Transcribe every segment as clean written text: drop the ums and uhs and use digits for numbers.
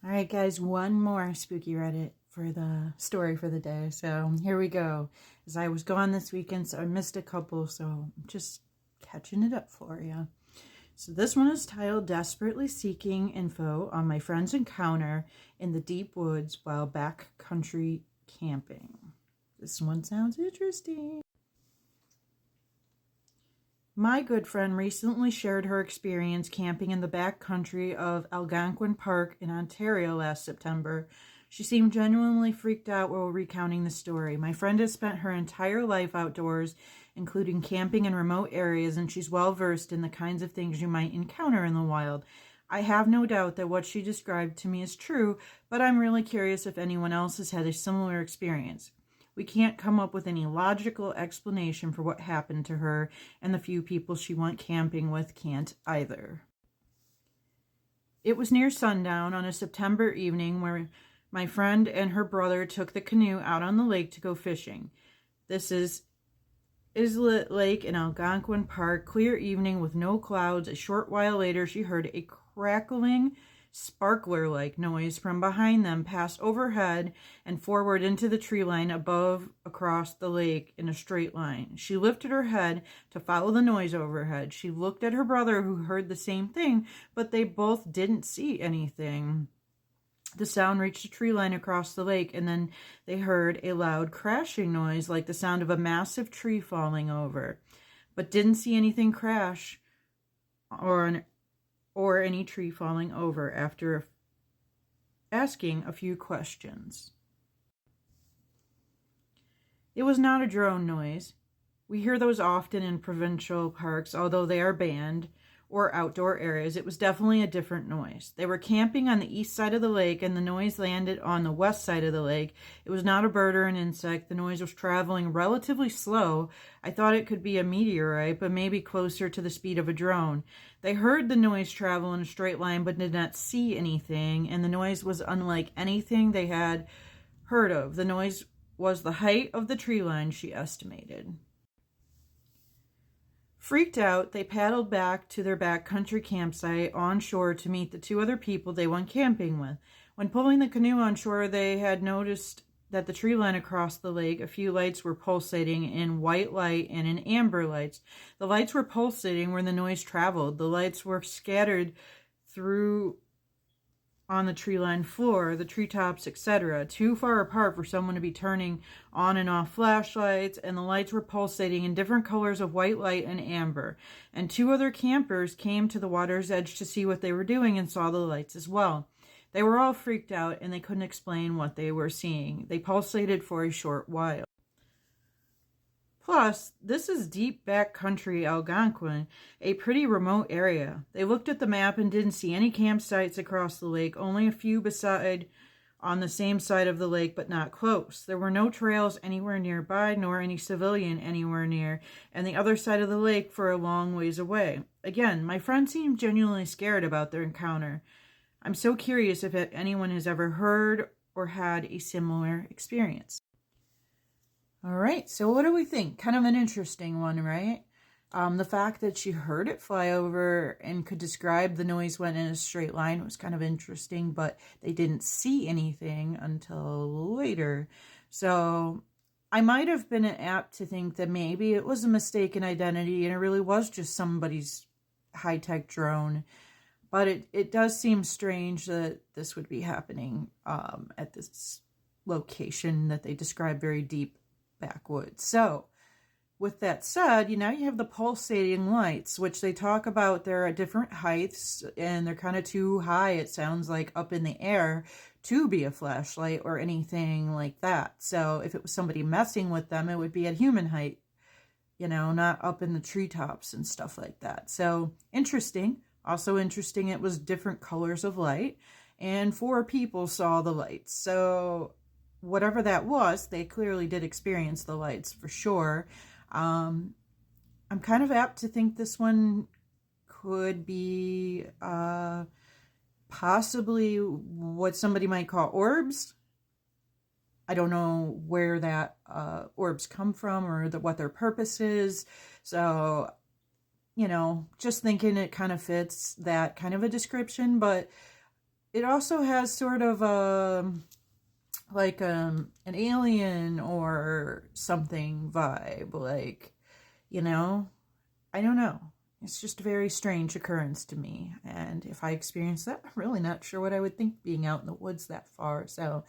All right, guys, one more spooky Reddit for the story for the day. So here we go. As I was gone this weekend, so I missed a couple, so I'm just catching it up for you. So this one is titled Desperately Seeking Info on My Friend's Encounter in the Deep Woods While Backcountry Camping. This one sounds interesting. My good friend recently shared her experience camping in the backcountry of Algonquin Park in Ontario last September. She seemed genuinely freaked out while recounting the story. My friend has spent her entire life outdoors, including camping in remote areas, and she's well versed in the kinds of things you might encounter in the wild. I have no doubt that what she described to me is true, but I'm really curious if anyone else has had a similar experience. We can't come up with any logical explanation for what happened to her, and the few people she went camping with can't either. It was near sundown on a September evening where my friend and her brother took the canoe out on the lake to go fishing. This is Islet Lake in Algonquin Park, clear evening with no clouds. A short while later, she heard a crackling, sparkler-like noise from behind them pass overhead and forward into the tree line above across the lake in a straight line. She lifted her head to follow the noise overhead. She looked at her brother, who heard the same thing, but they both didn't see anything. The sound reached a tree line across the lake, and then they heard a loud crashing noise like the sound of a massive tree falling over, but didn't see anything crash or any tree falling over after asking a few questions. It was not a drone noise. We hear those often in provincial parks, although they are banned, or outdoor areas. It was definitely a different noise. They were camping on the east side of the lake, and the noise landed on the west side of the lake. It was not a bird or an insect. The noise was traveling relatively slow. I thought it could be a meteorite, but maybe closer to the speed of a drone. They heard the noise travel in a straight line, but did not see anything, and the noise was unlike anything they had heard of. The noise was the height of the tree line, she estimated. Freaked out, they paddled back to their backcountry campsite on shore to meet the two other people they went camping with. When pulling the canoe on shore, they had noticed that the tree line across the lake, a few lights were pulsating in white light and in amber lights. The lights were pulsating where the noise traveled. The lights were scattered through on the tree line floor, the treetops, etc., too far apart for someone to be turning on and off flashlights, and the lights were pulsating in different colors of white light and amber. And two other campers came to the water's edge to see what they were doing and saw the lights as well. They were all freaked out and they couldn't explain what they were seeing. They pulsated for a short while. Plus, this is deep backcountry Algonquin, a pretty remote area. They looked at the map and didn't see any campsites across the lake, only a few beside on the same side of the lake, but not close. There were no trails anywhere nearby, nor any civilian anywhere near, and the other side of the lake for a long ways away. Again, my friend seemed genuinely scared about their encounter. I'm so curious if anyone has ever heard or had a similar experience. All right, so what do we think? Kind of an interesting one, right? The fact that she heard it fly over and could describe the noise went in a straight line was kind of interesting, but they didn't see anything until later. So I might have been apt to think that maybe it was a mistaken identity and it really was just somebody's high-tech drone. But it does seem strange that this would be happening at this location that they describe very deep backwoods. So with that said, now you have the pulsating lights, which they talk about. They're at different heights and they're kind of too high, it sounds like, up in the air to be a flashlight or anything like that. So if it was somebody messing with them, it would be at human height, not up in the treetops and stuff like that. So interesting. Also interesting, it was different colors of light and 4 people saw the lights. So whatever that was, they clearly did experience the lights for sure. I'm kind of apt to think this one could be possibly what somebody might call orbs. I don't know where that orbs come from or what their purpose is. So, just thinking it kind of fits that kind of a description, but it also has sort of like an alien or something vibe, like, you know, I don't know. It's just a very strange occurrence to me. And if I experienced that, I'm really not sure what I would think being out in the woods that far. So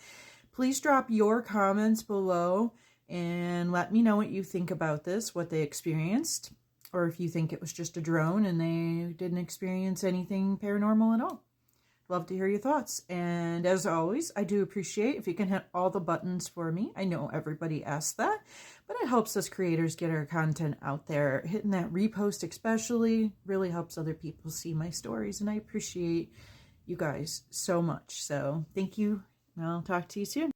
please drop your comments below and let me know what you think about this, what they experienced, or if you think it was just a drone and they didn't experience anything paranormal at all. Love to hear your thoughts. And as always, I do appreciate if you can hit all the buttons for me. I know everybody asks that, but it helps us creators get our content out there. Hitting that repost especially really helps other people see my stories, and I appreciate you guys so much. So thank you, and I'll talk to you soon.